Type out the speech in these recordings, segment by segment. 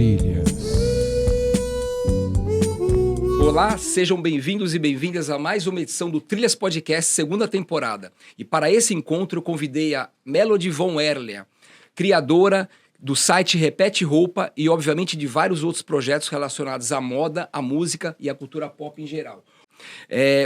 Trilhas. Olá, sejam bem-vindos e bem-vindas a mais uma edição do Trilhas Podcast, segunda temporada. E para esse encontro eu convidei a Melody von Erler, criadora do site Repete Roupa e, obviamente, de vários outros projetos relacionados à moda, à música e à cultura pop em geral.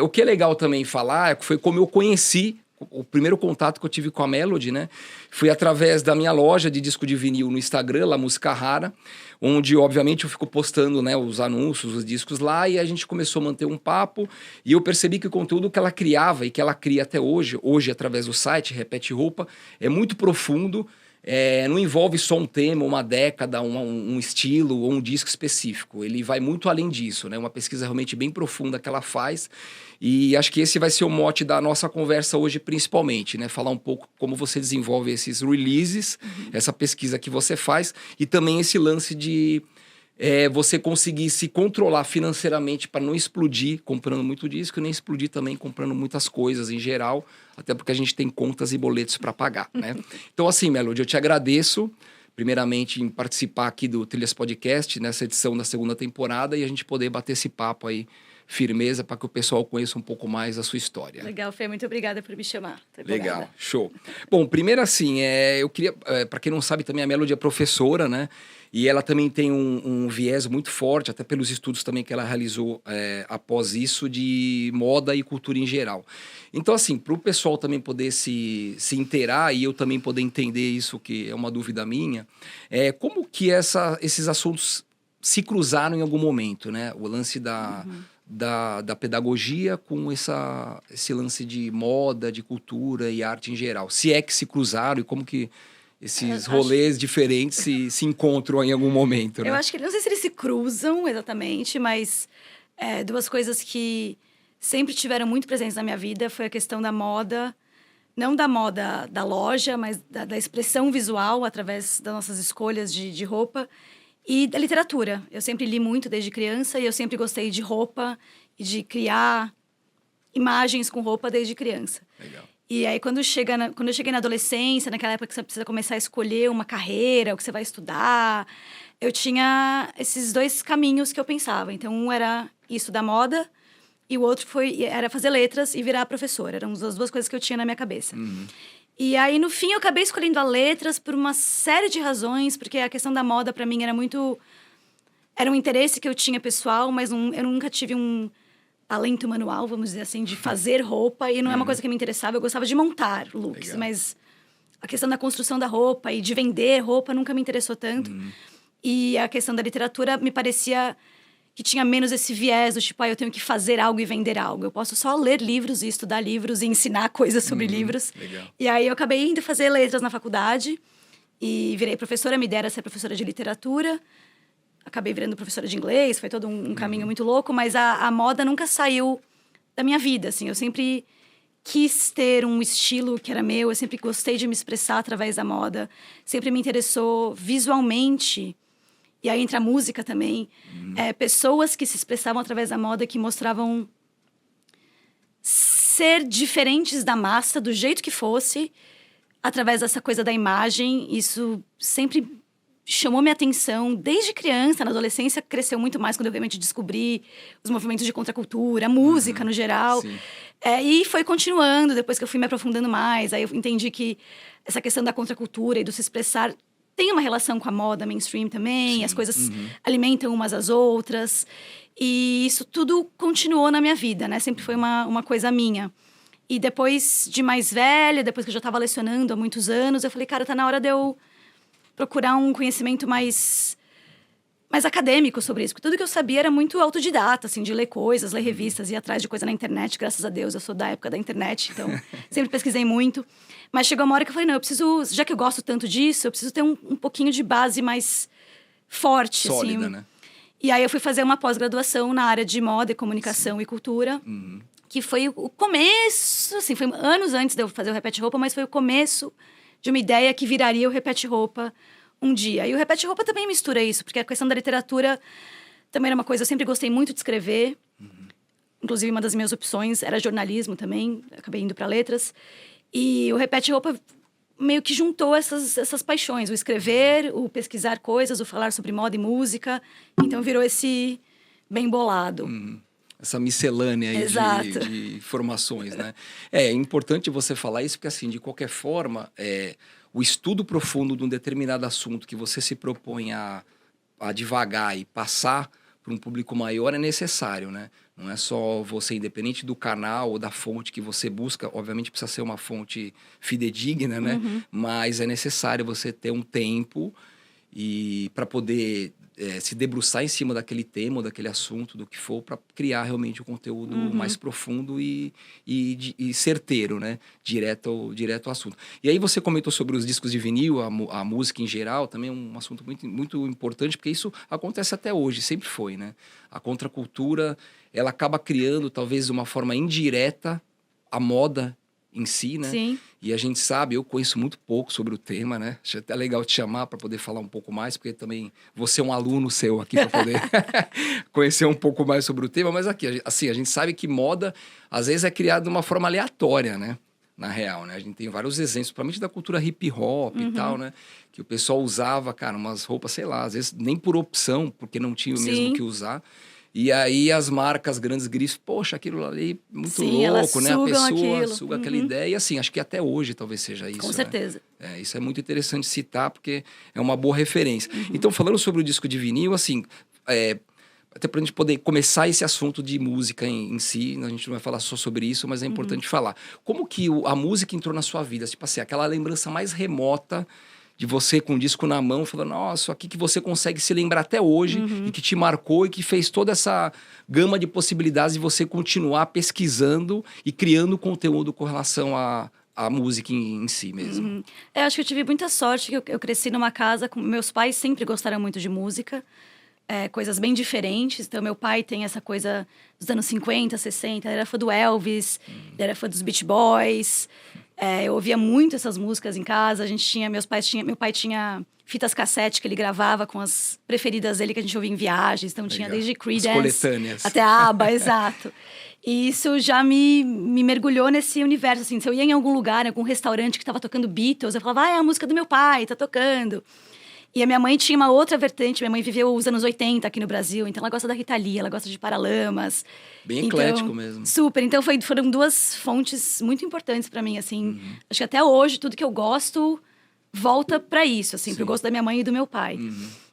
O que é legal também falar foi como eu conheci o primeiro contato que eu tive com a Melody, né? Foi através da minha loja de disco de vinil no Instagram, La Música Rara, onde, obviamente, eu fico postando, né, os anúncios, os discos lá, e a gente começou a manter um papo, e eu percebi que o conteúdo que ela criava e que ela cria até hoje através do site Repete Roupa, é muito profundo. Não envolve só um tema, uma década, um estilo ou um disco específico. Ele vai muito além disso, né? Uma pesquisa realmente bem profunda que ela faz. E acho que esse vai ser o mote da nossa conversa hoje, principalmente, né? Falar um pouco como você desenvolve esses releases, essa pesquisa que você faz, e também esse lance de você conseguir se controlar financeiramente para não explodir comprando muito disco e nem explodir também comprando muitas coisas em geral, até porque a gente tem contas e boletos para pagar, né? Então, assim, Melody, eu te agradeço, primeiramente, em participar aqui do Trilhas Podcast, nessa edição da segunda temporada, e a gente poder bater esse papo aí, firmeza, para que o pessoal conheça um pouco mais a sua história. Legal, Fê, muito obrigada por me chamar. Legal, show. Bom, primeiro assim, eu queria, para quem não sabe também, a Melody é professora, né? E ela também tem um viés muito forte, até pelos estudos também que ela realizou após isso, de moda e cultura em geral. Então, assim, para o pessoal também poder se inteirar e eu também poder entender isso, que é uma dúvida minha, como que esses assuntos se cruzaram em algum momento, né? O lance da pedagogia com esse lance de moda, de cultura e arte em geral. Se é que se cruzaram e como que esses rolês diferentes se encontram em algum momento, né? Eu acho que, não sei se eles se cruzam exatamente, mas duas coisas que sempre tiveram muito presentes na minha vida foi a questão da moda, não da moda da loja, mas da expressão visual através das nossas escolhas de roupa, e da literatura. Eu sempre li muito desde criança e eu sempre gostei de roupa e de criar imagens com roupa desde criança. Legal. E aí, quando eu cheguei na adolescência, naquela época que você precisa começar a escolher uma carreira, o que você vai estudar, eu tinha esses dois caminhos que eu pensava. Então, um era isso da moda e o outro era fazer letras e virar professora. Eram as duas coisas que eu tinha na minha cabeça. E aí, no fim, eu acabei escolhendo a letras por uma série de razões, porque a questão da moda, para mim, era um interesse que eu tinha pessoal, mas eu nunca tive um talento manual, vamos dizer assim, de fazer roupa, e não é uma coisa que me interessava. Eu gostava de montar looks, legal, mas a questão da construção da roupa e de vender roupa nunca me interessou tanto. E a questão da literatura me parecia que tinha menos esse viés do tipo, eu tenho que fazer algo e vender algo. Eu posso só ler livros e estudar livros e ensinar coisas sobre livros. Legal. E aí eu acabei indo fazer letras na faculdade e virei professora. Me deram a ser professora de literatura. Acabei virando professora de inglês, foi todo um caminho muito louco, mas a moda nunca saiu da minha vida, assim. Eu sempre quis ter um estilo que era meu, eu sempre gostei de me expressar através da moda, sempre me interessou visualmente, e aí entra a música também. Pessoas que se expressavam através da moda, que mostravam ser diferentes da massa, do jeito que fosse, através dessa coisa da imagem. Isso sempre chamou minha atenção desde criança. Na adolescência cresceu muito mais quando eu realmente descobri os movimentos de contracultura, a música no geral. E foi continuando depois que eu fui me aprofundando mais. Aí eu entendi que essa questão da contracultura e do se expressar tem uma relação com a moda mainstream também. As coisas alimentam umas às outras. E isso tudo continuou na minha vida, né? Sempre foi uma coisa minha. E depois de mais velha, depois que eu já estava lecionando há muitos anos, eu falei, cara, tá na hora de eu procurar um conhecimento mais acadêmico sobre isso. Porque tudo que eu sabia era muito autodidata, assim, de ler coisas, ler revistas, ir atrás de coisa na internet. Graças a Deus, eu sou da época da internet, então sempre pesquisei muito. Mas chegou uma hora que eu falei, não, eu preciso, já que eu gosto tanto disso, eu preciso ter um pouquinho de base mais forte, sólida, assim. né? E aí eu fui fazer uma pós-graduação na área de moda, e comunicação e cultura, que foi o começo, assim, foi anos antes de eu fazer o Repete Roupa, mas foi o começo de uma ideia que viraria o Repete Roupa um dia. E o Repete Roupa também mistura isso, porque a questão da literatura também era uma coisa, eu sempre gostei muito de escrever. Inclusive, uma das minhas opções era jornalismo também, acabei indo para letras. E o Repete Roupa meio que juntou essas paixões. O escrever, o pesquisar coisas, o falar sobre moda e música. Então virou esse bem bolado. Essa miscelânea aí de informações, né? É importante você falar isso, porque assim, de qualquer forma, o estudo profundo de um determinado assunto que você se propõe a divagar e passar para um público maior é necessário, né? Não é só você, independente do canal ou da fonte que você busca, obviamente precisa ser uma fonte fidedigna, né? Mas é necessário você ter um tempo e para poder se debruçar em cima daquele tema, ou daquele assunto, do que for, para criar realmente um conteúdo mais profundo e certeiro, né? Direto ao assunto. E aí você comentou sobre os discos de vinil, a música em geral, também é um assunto muito, muito importante, porque isso acontece até hoje, sempre foi, né? A contracultura, ela acaba criando, talvez de uma forma indireta, a moda em si, né? Sim. E a gente sabe, eu conheço muito pouco sobre o tema, né? Acho até legal te chamar para poder falar um pouco mais, porque também vou ser um aluno seu aqui para poder conhecer um pouco mais sobre o tema. Mas aqui, assim, a gente sabe que moda, às vezes, é criada de uma forma aleatória, né? Na real, né? A gente tem vários exemplos, principalmente da cultura hip hop e tal, né? Que o pessoal usava, cara, umas roupas, sei lá, às vezes nem por opção, porque não tinha mesmo o que usar. E aí as marcas grandes gritam, poxa, aquilo ali muito louco, né? A pessoa suga aquela ideia. E assim, acho que até hoje talvez seja isso. Com certeza. Né? Isso é muito interessante citar, porque é uma boa referência. Então, falando sobre o disco de vinil, assim, até pra gente poder começar esse assunto de música em si, a gente não vai falar só sobre isso, mas é importante falar. Como que a música entrou na sua vida? Tipo assim, aquela lembrança mais remota de você com o disco na mão, falando, nossa, aqui que você consegue se lembrar até hoje e que te marcou e que fez toda essa gama de possibilidades de você continuar pesquisando e criando conteúdo com relação à música em si mesmo. Eu acho que eu tive muita sorte, que eu cresci numa casa com... Meus pais sempre gostaram muito de música, coisas bem diferentes. Então, meu pai tem essa coisa dos anos 50, 60, ele era fã do Elvis, ele era fã dos Beach Boys. Eu ouvia muito essas músicas em casa. Meu pai tinha fitas cassete que ele gravava com as preferidas dele que a gente ouvia em viagens. Então tinha desde Creedence até ABBA, exato. E isso já me mergulhou nesse universo, assim. Se eu ia em algum lugar, em algum restaurante que estava tocando Beatles, eu falava, é a música do meu pai, tá tocando. E a minha mãe tinha uma outra vertente. Minha mãe viveu os anos 80 aqui no Brasil, então ela gosta da Rita Lee, ela gosta de Paralamas. Bem eclético mesmo. Super. Então foram duas fontes muito importantes pra mim, assim. Acho que até hoje, tudo que eu gosto volta pra isso, assim, pro gosto da minha mãe e do meu pai.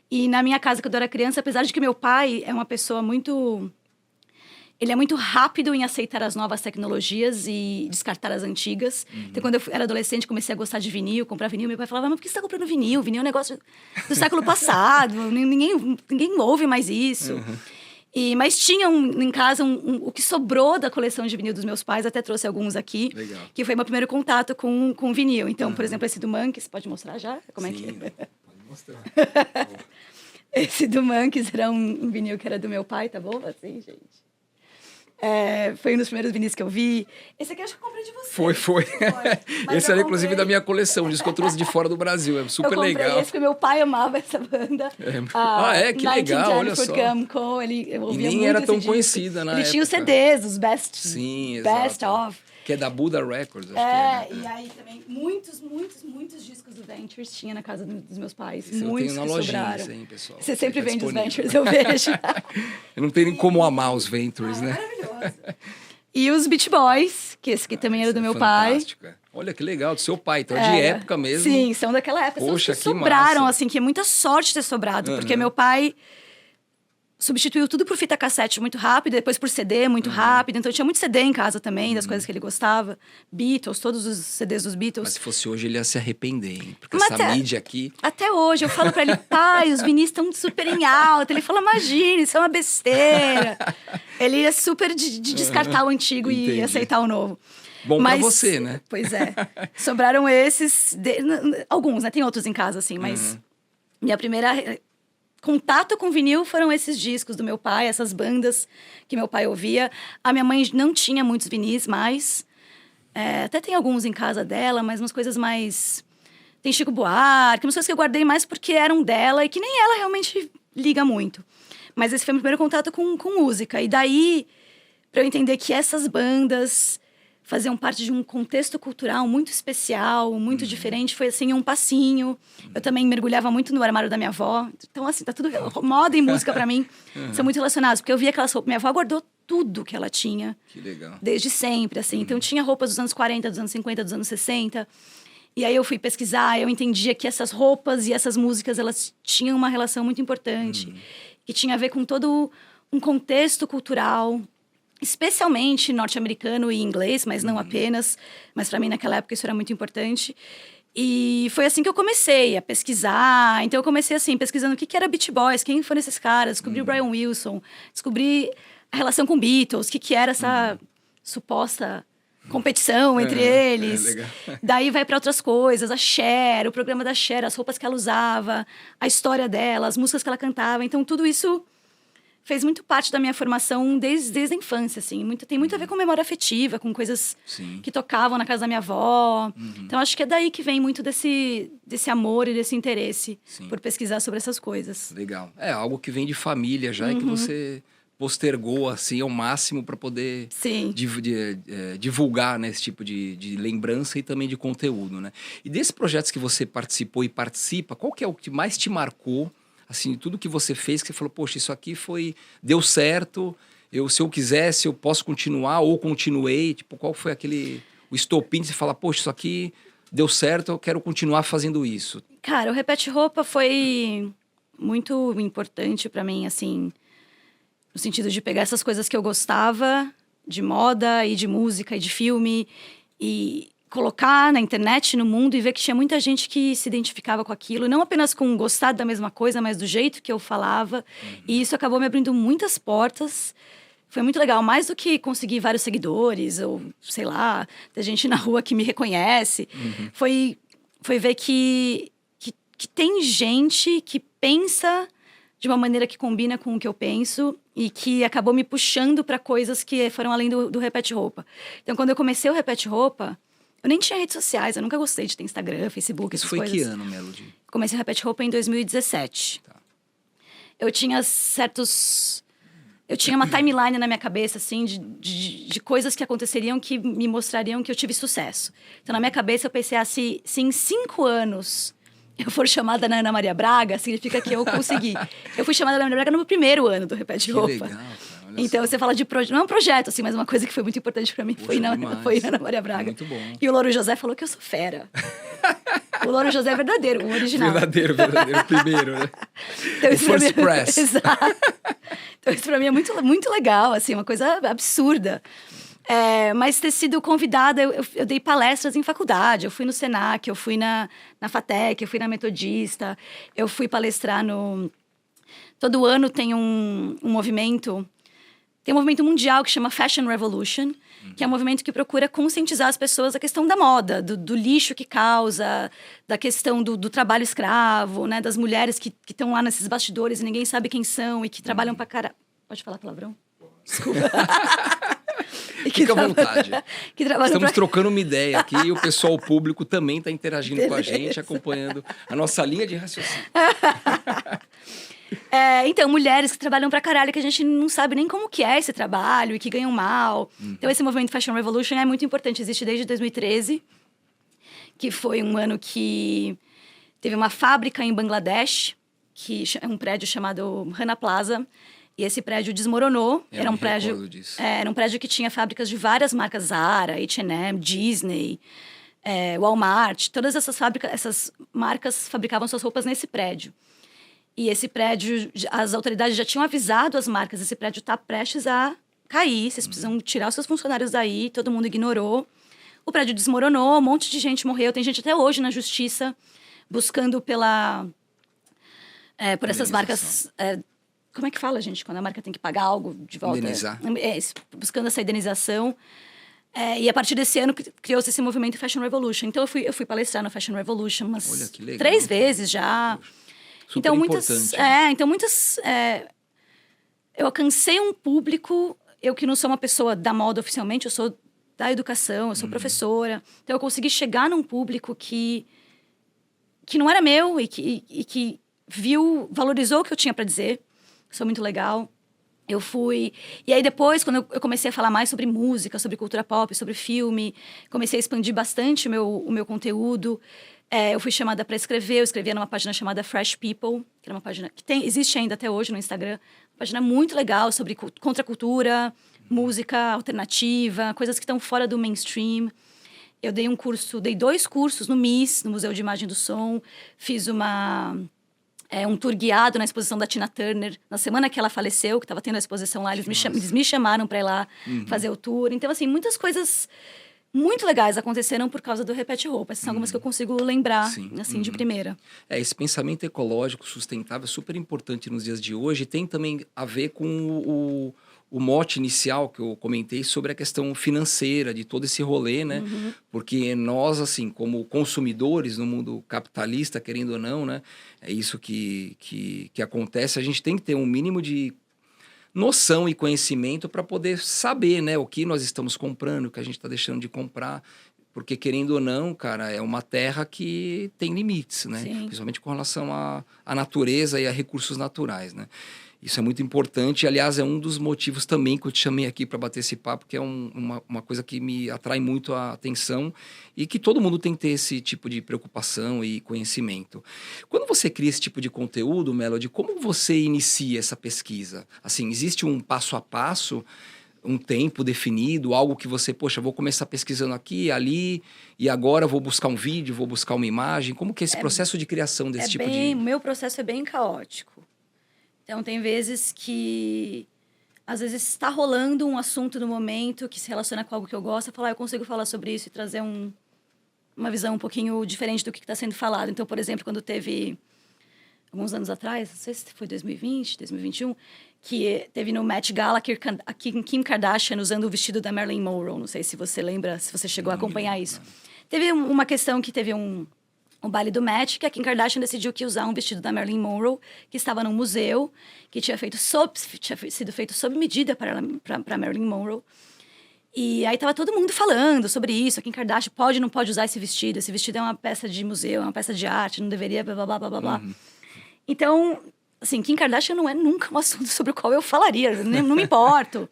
E na minha casa, quando eu era criança, apesar de que meu pai é uma pessoa muito... Ele é muito rápido em aceitar as novas tecnologias e descartar as antigas. Então, quando eu era adolescente, comecei a gostar de vinil, comprar vinil. Meu pai falava, mas por que você está comprando vinil? Vinil é um negócio do século passado. Ninguém ouve mais isso. Mas tinha em casa o que sobrou da coleção de vinil dos meus pais. Até trouxe alguns aqui. Legal. Que foi meu primeiro contato com vinil. Então, por exemplo, esse do Monkeys. Pode mostrar já? Como é que é? Pode mostrar. Esse do Monkeys era um vinil que era do meu pai, tá bom? Assim, gente. Foi um dos primeiros vinis que eu vi. Esse aqui eu acho que eu comprei de você. Foi. Esse era, inclusive, da minha coleção. Disco que eu trouxe de fora do Brasil. É super legal. Eu comprei esse porque meu pai amava essa banda. Que legal, olha só. Eu ouvia e nem muito era tão esse disco. conhecida na época. Ele tinha os CDs, os best of. Que é da Buddha Records, acho que é. E aí também muitos discos do Ventures tinha na casa dos meus pais. Isso muitos eu tenho na que lojinha, sobraram. isso aí, pessoal. Você sempre vende os disponível. Ventures, eu vejo. Eu não tenho nem como amar os Ventures, né? Maravilhoso. E os Beach Boys, que esse aqui também era do meu pai. Olha que legal, do seu pai. Então é de época mesmo. Sim, são daquela época. Poxa, são que sobraram, massa. assim, que é muita sorte ter sobrado. Porque meu pai substituiu tudo por fita cassete muito rápido, depois por CD muito rápido. Então tinha muito CD em casa também, das coisas que ele gostava. Beatles, todos os CDs dos Beatles. Mas se fosse hoje, ele ia se arrepender, hein? Porque essa mídia aqui... Até hoje, eu falo pra ele, pai, os vinis estão super em alta. Ele fala, imagina, isso é uma besteira. Ele é super de descartar o antigo e aceitar o novo. Bom pra você, né? Pois é. Sobraram esses... Alguns, né? Tem outros em casa, assim, mas... Minha primeira... contato com vinil foram esses discos do meu pai, essas bandas que meu pai ouvia. A minha mãe não tinha muitos vinis mais. Até tem alguns em casa dela, mas umas coisas mais... Tem Chico Buarque, umas coisas que eu guardei mais porque eram dela e que nem ela realmente liga muito. Mas esse foi o meu primeiro contato com música. E daí, pra eu entender que essas bandas faziam parte de um contexto cultural muito especial, muito diferente. Foi, assim, um passinho. Eu também mergulhava muito no armário da minha avó. Então, assim, tá tudo... Moda e música, pra mim, são muito relacionados. Porque eu via aquelas roupas... Minha avó guardou tudo que ela tinha. Que legal. Desde sempre, assim. Então, tinha roupas dos anos 40, dos anos 50, dos anos 60. E aí, eu fui pesquisar. Eu entendia que essas roupas e essas músicas, elas tinham uma relação muito importante. Que tinha a ver com todo um contexto cultural, especialmente norte-americano e inglês, mas não apenas. Mas para mim, naquela época, isso era muito importante. E foi assim que eu comecei a pesquisar. Então, eu comecei assim, pesquisando o que era Beach Boys, quem foram esses caras. Descobri o Brian Wilson, descobri a relação com Beatles, o que era essa suposta competição entre eles. Legal. Daí vai para outras coisas, a Cher, o programa da Cher, as roupas que ela usava, a história dela, as músicas que ela cantava. Então, tudo isso fez muito parte da minha formação desde a infância, assim. Tem muito a ver com memória afetiva, com coisas que tocavam na casa da minha avó. Então, acho que é daí que vem muito desse amor e desse interesse por pesquisar sobre essas coisas. Legal. É algo que vem de família já e que você postergou, assim, ao máximo para poder divulgar, né, esse tipo de lembrança e também de conteúdo, né? E desses projetos que você participou e participa, qual que é o que mais te marcou? Assim, tudo que você fez, que você falou, poxa, isso aqui deu certo, se eu quisesse, eu posso continuar, ou continuei, tipo, qual foi o estopim de você falar, poxa, isso aqui deu certo, eu quero continuar fazendo isso? Cara, o Repete Roupa foi muito importante pra mim, assim, no sentido de pegar essas coisas que eu gostava, de moda e de música e de filme, e colocar na internet, no mundo, e ver que tinha muita gente que se identificava com aquilo. Não apenas com gostar da mesma coisa, mas do jeito que eu falava. E isso acabou me abrindo muitas portas. Foi muito legal. Mais do que conseguir vários seguidores, ou, sei lá, ter gente na rua que me reconhece. Foi ver que tem gente que pensa de uma maneira que combina com o que eu penso e que acabou me puxando para coisas que foram além do Repete Roupa. Então, quando eu comecei o Repete Roupa, eu nem tinha redes sociais, eu nunca gostei de ter Instagram, Facebook, essas coisas. Isso foi que ano, Melody? Comecei o Repete Roupa em 2017. Tá. Eu tinha uma timeline na minha cabeça, assim, de coisas que aconteceriam que me mostrariam que eu tive sucesso. Então, na minha cabeça, eu pensei assim, se em 5 anos eu for chamada na Ana Maria Braga, significa que eu consegui. Eu fui chamada na Ana Maria Braga no primeiro ano do Repete Roupa. Que legal, cara. Então, você fala de projeto. Não é um projeto, assim, mas uma coisa que foi muito importante pra mim. Poxa, foi na Ana Maria Braga. Muito bom. E o Louro José falou que eu sou fera. O Louro José é verdadeiro, o original. Verdadeiro, primeiro, né? Então, o First Press. Exato. Então, isso pra mim é muito, muito legal, assim, uma coisa absurda. Mas ter sido convidada, eu dei palestras em faculdade. Eu fui no Senac, eu fui na FATEC, eu fui na Metodista. Eu fui palestrar Todo ano tem um movimento... Tem um movimento mundial que chama Fashion Revolution, que é um movimento que procura conscientizar as pessoas da questão da moda, do lixo que causa, da questão do trabalho escravo, né? Das mulheres que estão lá nesses bastidores e ninguém sabe quem são e que trabalham pra caralho. Pode falar palavrão? Desculpa. Fica à vontade. Estamos trocando uma ideia aqui e o pessoal, o público, também está interagindo com a gente, acompanhando a nossa linha de raciocínio. Então, mulheres que trabalham pra caralho, que a gente não sabe nem como que é esse trabalho e que ganham mal. Então, esse movimento Fashion Revolution é muito importante. Existe desde 2013, que foi um ano que teve uma fábrica em Bangladesh, que é um prédio chamado Rana Plaza, e esse prédio desmoronou. Era um prédio que tinha fábricas de várias marcas, Zara, H&M, Disney, Walmart. Todas essas marcas fabricavam suas roupas nesse prédio. E esse prédio, as autoridades já tinham avisado as marcas, esse prédio está prestes a cair, vocês precisam tirar os seus funcionários daí, todo mundo ignorou. O prédio desmoronou, um monte de gente morreu, tem gente até hoje na justiça buscando por essas marcas... como é que fala, gente, quando a marca tem que pagar algo de volta? Indenizar. Buscando essa indenização. E a partir desse ano criou-se esse movimento Fashion Revolution. Então eu fui palestrar no Fashion Revolution umas 3 vezes já. Super então importante. Eu alcancei um público, eu que não sou uma pessoa da moda oficialmente, eu sou da educação, eu sou professora. Então eu consegui chegar num público que não era meu e que valorizou o que eu tinha para dizer. Isso é muito legal. Eu fui... E aí depois, quando eu comecei a falar mais sobre música, sobre cultura pop, sobre filme, comecei a expandir bastante o meu conteúdo. Eu fui chamada para escrever, eu escrevia numa página chamada Fresh People, que era uma página que existe ainda até hoje no Instagram. Uma página muito legal sobre contracultura, música alternativa, coisas que estão fora do mainstream. Eu dei 2 cursos no MIS, no Museu de Imagem do Som. Fiz um tour guiado na exposição da Tina Turner. Na semana que ela faleceu, que estava tendo a exposição lá, eles me chamaram para ir lá fazer o tour. Então, assim, muitas coisas muito legais aconteceram por causa do Repete Roupa. Essas são algumas que eu consigo lembrar, assim, de primeira. Esse pensamento ecológico sustentável é super importante nos dias de hoje. Tem também a ver com o mote inicial que eu comentei sobre a questão financeira de todo esse rolê, né? Porque nós, assim, como consumidores no mundo capitalista, querendo ou não, né? É isso que acontece. A gente tem que ter um mínimo de noção e conhecimento para poder saber, né? O que nós estamos comprando, o que a gente está deixando de comprar. Porque, querendo ou não, cara, é uma terra que tem limites, né? Sim. Principalmente com relação à natureza e a recursos naturais, né? Isso é muito importante. Aliás, é um dos motivos também que eu te chamei aqui para bater esse papo, que é uma coisa que me atrai muito a atenção e que todo mundo tem que ter esse tipo de preocupação e conhecimento. Quando você cria esse tipo de conteúdo, Melody, como você inicia essa pesquisa? Assim, existe um passo a passo, um tempo definido, algo que você, poxa, vou começar pesquisando aqui, ali, e agora vou buscar um vídeo, vou buscar uma imagem? Como que é esse processo de criação desse tipo de... O meu processo é bem caótico. Então, tem vezes que... Às vezes está rolando um assunto no momento que se relaciona com algo que eu gosto. Eu falo, eu consigo falar sobre isso e trazer uma visão um pouquinho diferente do que está sendo falado. Então, por exemplo, quando teve... Alguns anos atrás, não sei se foi 2020, 2021... que teve no Met Gala a Kim Kardashian usando o vestido da Marilyn Monroe. Não sei se você lembra, se você chegou a acompanhar isso. Teve uma questão que teve um baile do Met, que a Kim Kardashian decidiu que ia usar um vestido da Marilyn Monroe, que estava num museu, que tinha sido feito sob medida para Marilyn Monroe. E aí tava todo mundo falando sobre isso. A Kim Kardashian pode ou não pode usar esse vestido. Esse vestido é uma peça de museu, é uma peça de arte, não deveria, blá, blá, blá, blá, blá. Então... Assim, Kim Kardashian não é nunca um assunto sobre o qual eu falaria, não me importo.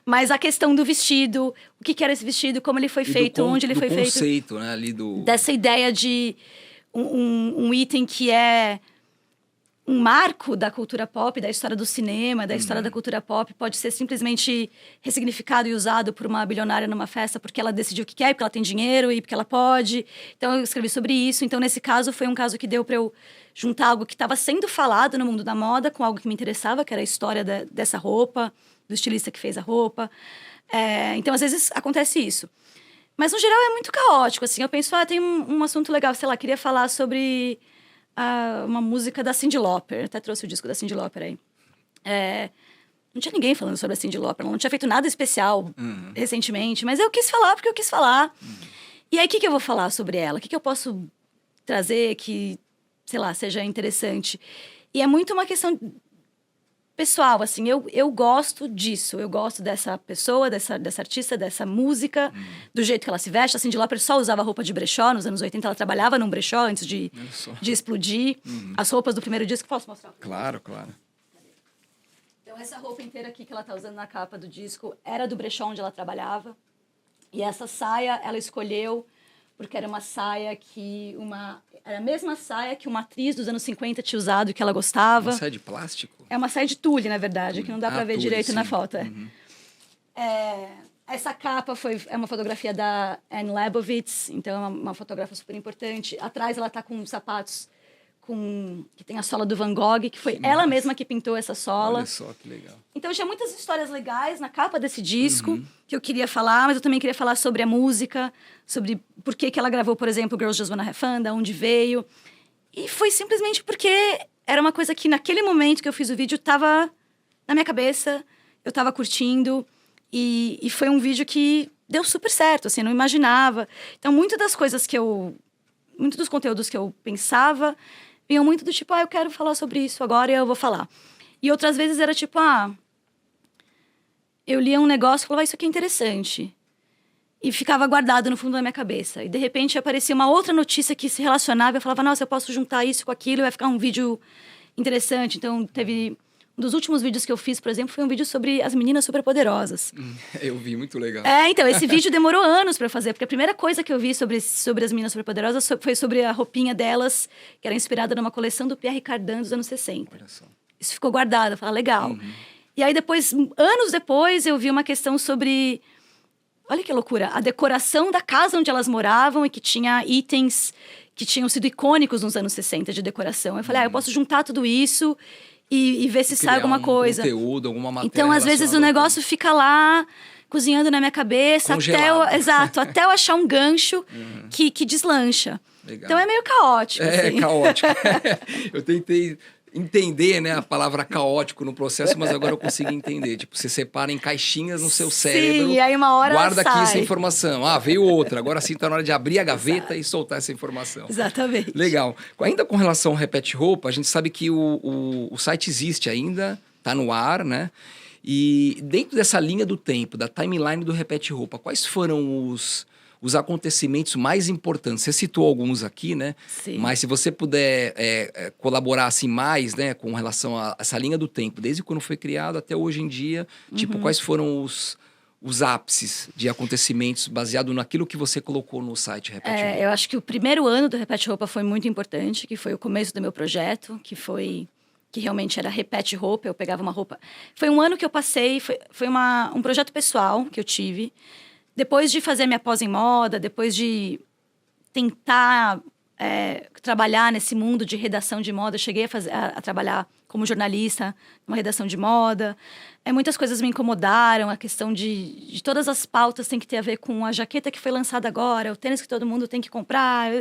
Mas a questão do vestido, o que era esse vestido, como ele foi feito, onde ele foi feito. Do conceito, né? Ali do... Dessa ideia de um item que é um marco da cultura pop, da história do cinema, da história da cultura pop, pode ser simplesmente ressignificado e usado por uma bilionária numa festa porque ela decidiu o que quer, porque ela tem dinheiro e porque ela pode. Então, eu escrevi sobre isso. Então, nesse caso, foi um caso que deu para eu juntar algo que estava sendo falado no mundo da moda com algo que me interessava, que era a história dessa roupa, do estilista que fez a roupa. Então, às vezes, acontece isso. Mas, no geral, é muito caótico, assim. Eu penso, tem um assunto legal, sei lá, queria falar sobre uma música da Cyndi Lauper. Até trouxe o disco da Cyndi Lauper aí. Não tinha ninguém falando sobre a Cyndi Lauper. Ela não tinha feito nada especial recentemente. Mas eu quis falar porque eu quis falar. E aí, o que eu vou falar sobre ela? O que eu posso trazer que, sei lá, seja interessante? E é muito uma questão pessoal, assim, eu gosto disso, eu gosto dessa pessoa, dessa artista, dessa música, do jeito que ela se veste. A Cyndi Lauper só usava roupa de brechó, nos anos 80 ela trabalhava num brechó antes de explodir. As roupas do primeiro disco, posso mostrar? Claro, claro. Então essa roupa inteira aqui que ela tá usando na capa do disco era do brechó onde ela trabalhava. E essa saia ela escolheu porque era uma saia era a mesma saia que uma atriz dos anos 50 tinha usado, que ela gostava. Uma saia de plástico? É uma saia de tule, na verdade, que não dá para ver tule, direito sim. na foto. Essa capa é uma fotografia da Anne Leibovitz, então é uma fotógrafa super importante. Atrás ela tá com sapatos que tem a sola do Van Gogh, que foi ela mesma que pintou essa sola. Olha só, que legal. Então, tinha muitas histórias legais na capa desse disco que eu queria falar, mas eu também queria falar sobre a música, sobre por que ela gravou, por exemplo, Girls Just Wanna Have Fun, da onde veio. E foi simplesmente porque era uma coisa que, naquele momento que eu fiz o vídeo, estava na minha cabeça, eu estava curtindo, e foi um vídeo que deu super certo, assim, eu não imaginava. Então, muitos dos conteúdos que eu pensava vinham muito do tipo, eu quero falar sobre isso agora e eu vou falar. E outras vezes era tipo, eu lia um negócio e falava, isso aqui é interessante. E ficava guardado no fundo da minha cabeça. E, de repente, aparecia uma outra notícia que se relacionava. Eu falava, nossa, eu posso juntar isso com aquilo e vai ficar um vídeo interessante. Então, teve Um dos últimos vídeos que eu fiz, por exemplo, foi um vídeo sobre as meninas superpoderosas. Eu vi, muito legal. Então, esse vídeo demorou anos pra fazer, porque a primeira coisa que eu vi sobre as meninas superpoderosas foi sobre a roupinha delas, que era inspirada numa coleção do Pierre Cardin dos anos 60. Olha só. Isso ficou guardado, eu falei, legal. E aí depois, anos depois, eu vi uma questão sobre... Olha que loucura, a decoração da casa onde elas moravam e que tinha itens que tinham sido icônicos nos anos 60 de decoração. Eu falei, eu posso juntar tudo isso e ver se sai alguma coisa. Conteúdo, alguma matéria. Então, às vezes, o negócio fica lá, cozinhando na minha cabeça, até eu achar um gancho que deslancha. Legal. Então, é meio caótico. É caótico. Eu tentei entender, né, a palavra caótico no processo, mas agora eu consigo entender. Tipo, você separa em caixinhas no seu cérebro. Sim, e aí uma hora guarda sai. aqui essa informação. Veio outra. Agora sim tá na hora de abrir a gaveta e soltar essa informação. Exatamente. Legal. Ainda com relação ao Repete Roupa, a gente sabe que o site existe ainda, tá no ar, né? E dentro dessa linha do tempo, da timeline do Repete Roupa, quais foram os acontecimentos mais importantes? Você citou alguns aqui, né? Sim. Mas se você puder colaborar assim mais, né, com relação a essa linha do tempo, desde quando foi criado até hoje em dia, tipo, quais foram os ápices de acontecimentos baseado naquilo que você colocou no site Repete Roupa? Eu acho que o primeiro ano do Repete Roupa foi muito importante, que foi o começo do meu projeto, que realmente era Repete Roupa, eu pegava uma roupa... Foi um ano que eu passei, foi um projeto pessoal que eu tive. Depois de fazer minha pós em moda, depois de tentar trabalhar nesse mundo de redação de moda, eu cheguei a trabalhar como jornalista numa redação de moda. Muitas coisas me incomodaram, a questão de todas as pautas tem que ter a ver com a jaqueta que foi lançada agora, o tênis que todo mundo tem que comprar.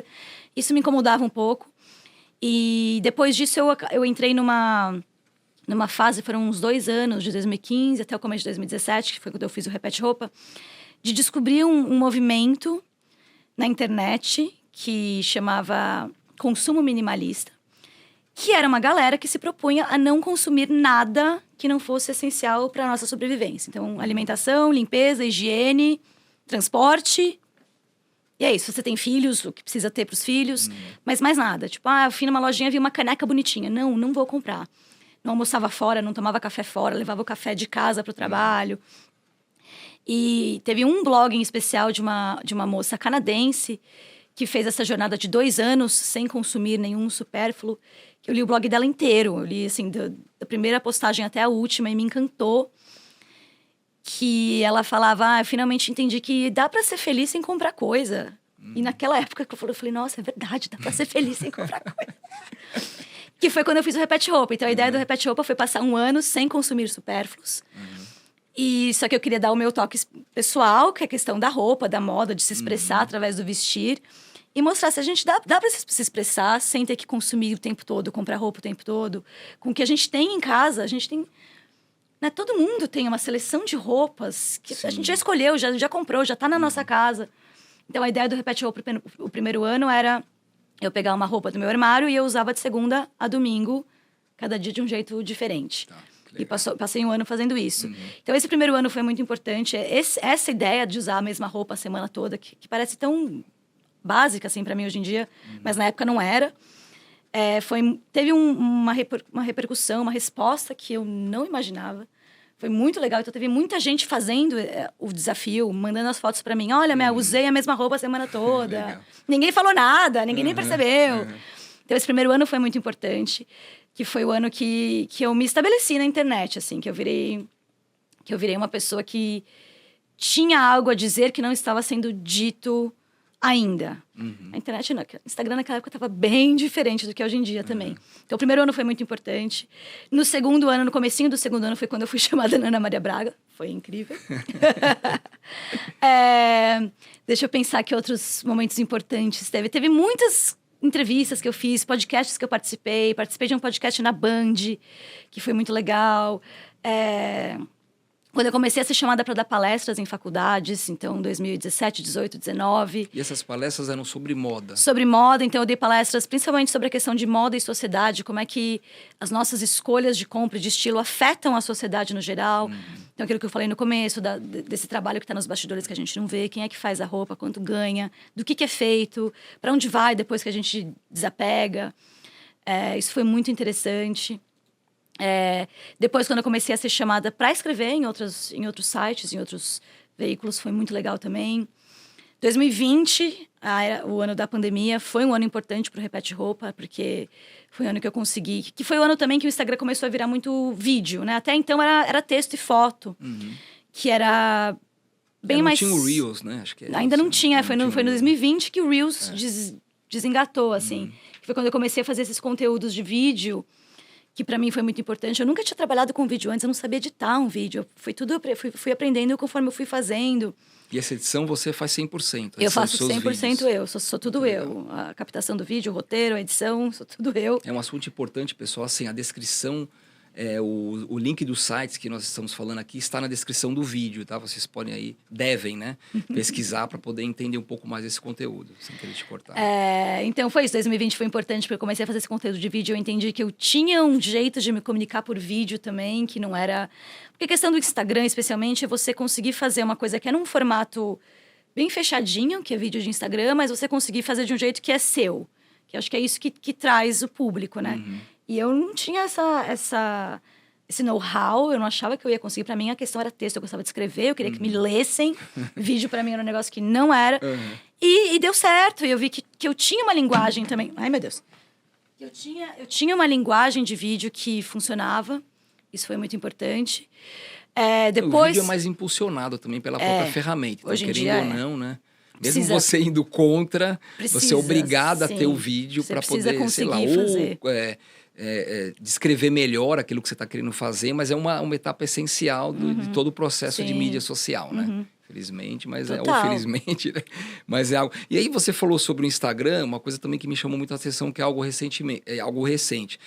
Isso me incomodava um pouco. E depois disso eu entrei numa fase, foram uns 2 anos, de 2015 até o começo de 2017, que foi quando eu fiz o Repete Roupa, de descobrir um movimento na internet que chamava Consumo Minimalista, que era uma galera que se propunha a não consumir nada que não fosse essencial para a nossa sobrevivência. Então, alimentação, limpeza, higiene, transporte. E é isso, você tem filhos, o que precisa ter para os filhos, mas mais nada. Tipo, eu fui numa lojinha e vi uma caneca bonitinha. Não vou comprar. Não almoçava fora, não tomava café fora, levava o café de casa para o trabalho. E teve um blog em especial de uma moça canadense que fez essa jornada de 2 anos sem consumir nenhum supérfluo. Eu li o blog dela inteiro. Eu li, assim, da primeira postagem até a última e me encantou. Que ela falava, eu finalmente entendi que dá pra ser feliz sem comprar coisa. E naquela época que eu falei, nossa, é verdade, dá pra ser feliz sem comprar coisa. Que foi quando eu fiz o Repete Roupa. Então, a ideia do Repete Roupa foi passar 1 ano sem consumir supérfluos. E só que eu queria dar o meu toque pessoal, que é a questão da roupa, da moda, de se expressar através do vestir. E mostrar se a gente dá pra se expressar sem ter que consumir o tempo todo, comprar roupa o tempo todo. Com o que a gente tem em casa, a gente tem... Né, todo mundo tem uma seleção de roupas que a gente já escolheu, já comprou, já tá na nossa casa. Então, a ideia do Repete Roupa o primeiro ano era eu pegar uma roupa do meu armário e eu usava de segunda a domingo, cada dia de um jeito diferente. E passei 1 ano fazendo isso. Então, esse primeiro ano foi muito importante. Essa ideia de usar a mesma roupa a semana toda, que parece tão básica, assim, para mim hoje em dia, mas na época não era. Teve uma repercussão, uma resposta que eu não imaginava. Foi muito legal. Então, teve muita gente fazendo o desafio, mandando as fotos para mim. Olha, usei a mesma roupa a semana toda. Ninguém falou nada, ninguém nem percebeu. Então, esse primeiro ano foi muito importante. Que foi o ano que eu me estabeleci na internet, assim. Que eu virei uma pessoa que tinha algo a dizer que não estava sendo dito ainda. A internet, o Instagram naquela época estava bem diferente do que hoje em dia também. Então, o primeiro ano foi muito importante. No segundo ano, no comecinho do segundo ano, foi quando eu fui chamada Ana Maria Braga. Foi incrível. Deixa eu pensar que outros momentos importantes teve. Teve muitas entrevistas que eu fiz, podcasts que eu participei. Participei de um podcast na Band, que foi muito legal. Quando eu comecei a ser chamada para dar palestras em faculdades, então 2017, 18, 19. E essas palestras eram sobre moda? Sobre moda, então eu dei palestras principalmente sobre a questão de moda e sociedade, como é que as nossas escolhas de compra e de estilo afetam a sociedade no geral. Então aquilo que eu falei no começo, desse trabalho que está nos bastidores que a gente não vê, quem é que faz a roupa, quanto ganha, do que é feito, para onde vai depois que a gente desapega. Isso foi muito interessante. Depois, quando eu comecei a ser chamada para escrever em outros sites, em outros veículos, foi muito legal também. 2020, o ano da pandemia, foi um ano importante para o Repete Roupa, porque foi o ano que eu consegui... Que foi o ano também que o Instagram começou a virar muito vídeo, né? Até então era texto e foto, que era bem mais... Não tinha o Reels, né? Acho que ainda não tinha, foi no 2020 que o Reels desengatou, assim. Foi quando eu comecei a fazer esses conteúdos de vídeo, que para mim foi muito importante. Eu nunca tinha trabalhado com vídeo antes, eu não sabia editar um vídeo. Foi tudo, fui aprendendo conforme eu fui fazendo. E essa edição você faz 100%? Eu faço 100% eu, sou tudo eu. A captação do vídeo, o roteiro, a edição, sou tudo eu. É um assunto importante, pessoal, assim, a descrição, o link dos sites que nós estamos falando aqui está na descrição do vídeo, tá? Vocês podem aí, devem, né, pesquisar para poder entender um pouco mais esse conteúdo, sem querer te cortar. Então foi isso, 2020 foi importante porque eu comecei a fazer esse conteúdo de vídeo, eu entendi que eu tinha um jeito de me comunicar por vídeo também, que não era... Porque a questão do Instagram, especialmente, é você conseguir fazer uma coisa que é num formato bem fechadinho, que é vídeo de Instagram, mas você conseguir fazer de um jeito que é seu. Que eu acho que é isso que traz o público, né? E eu não tinha esse know-how, eu não achava que eu ia conseguir. Pra mim, a questão era texto, eu gostava de escrever, eu queria que me lessem. Vídeo, pra mim, era um negócio que não era. E deu certo, e eu vi que eu tinha uma linguagem também. Ai, meu Deus. Eu tinha uma linguagem de vídeo que funcionava. Isso foi muito importante. Depois... O vídeo é mais impulsionado também pela própria ferramenta. Então, hoje em querendo dia ou não, né? Mesmo Precisa... você indo contra, você é obrigado a ter o vídeo Você para precisa poder, sei lá, fazer. descrever melhor aquilo que você está querendo fazer, mas é uma etapa essencial de todo o processo de mídia social, né? Felizmente, mas ou felizmente, né? Mas é algo... E aí você falou sobre o Instagram, uma coisa também que me chamou muito a atenção, que é algo recente.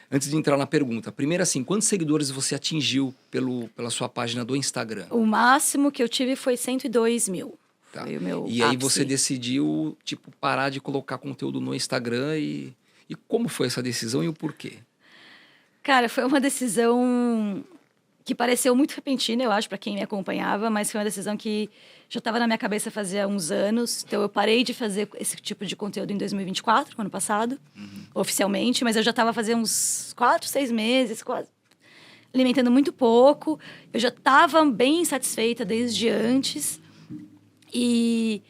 Antes de entrar na pergunta, primeiro assim, quantos seguidores você atingiu pela sua página do Instagram? O máximo que eu tive foi 102 mil. Tá. Foi o meu E aí ápice. você decidiu, tipo, parar de colocar conteúdo no Instagram e como foi essa decisão e o porquê? Cara, foi uma decisão que pareceu muito repentina, eu acho, para quem me acompanhava, mas foi uma decisão que já estava na minha cabeça fazia uns anos. Então, eu parei de fazer esse tipo de conteúdo em 2024, ano passado, oficialmente, mas eu já estava fazendo uns 4, 6 meses, quase, alimentando muito pouco. Eu já estava bem insatisfeita desde antes. E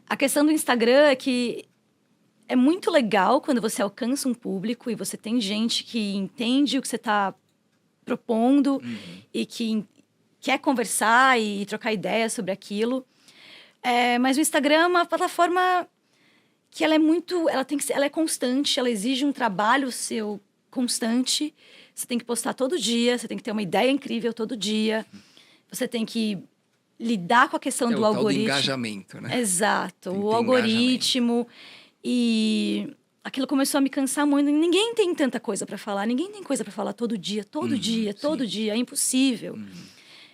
a questão do Instagram é que é muito legal quando você alcança um público e você tem gente que entende o que você está propondo e que quer conversar e trocar ideias sobre aquilo. Mas o Instagram é uma plataforma que ela é constante, ela exige um trabalho seu constante. Você tem que postar todo dia, você tem que ter uma ideia incrível todo dia. Você tem que lidar com a questão do algoritmo. Tal do engajamento, né? Exato, o algoritmo. E aquilo começou a me cansar muito. Ninguém tem tanta coisa para falar, ninguém tem coisa para falar todo dia, todo dia. É impossível.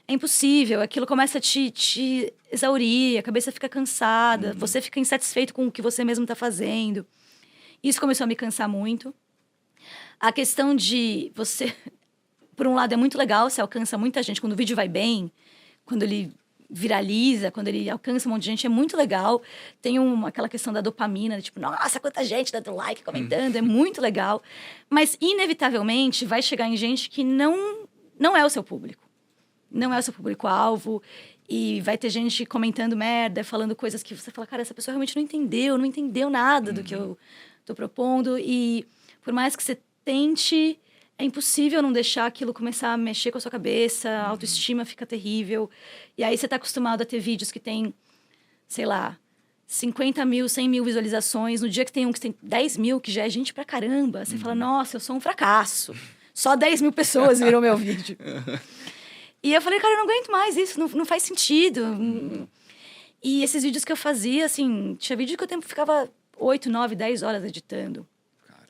É impossível. Aquilo começa a te exaurir, a cabeça fica cansada, você fica insatisfeito com o que você mesmo está fazendo. Isso começou a me cansar muito. A questão de você... Por um lado, é muito legal, você alcança muita gente. Quando o vídeo vai bem, quando ele viraliza, quando ele alcança um monte de gente, é muito legal. Tem aquela questão da dopamina, tipo, nossa, quanta gente dando like, comentando, é muito legal. Mas, inevitavelmente, vai chegar em gente que não é o seu público. Não é o seu público-alvo. E vai ter gente comentando merda, falando coisas que você fala, cara, essa pessoa realmente não entendeu nada do que eu tô propondo. E por mais que você tente... É impossível não deixar aquilo começar a mexer com a sua cabeça, a autoestima fica terrível. E aí você tá acostumado a ter vídeos que tem, sei lá, 50 mil, 100 mil visualizações. No dia que tem um que tem 10 mil, que já é gente pra caramba. Você fala, nossa, eu sou um fracasso. Só 10 mil pessoas viram meu vídeo. E eu falei, cara, eu não aguento mais isso, não faz sentido. E esses vídeos que eu fazia, assim, tinha vídeo que eu ficava 8, 9, 10 horas editando.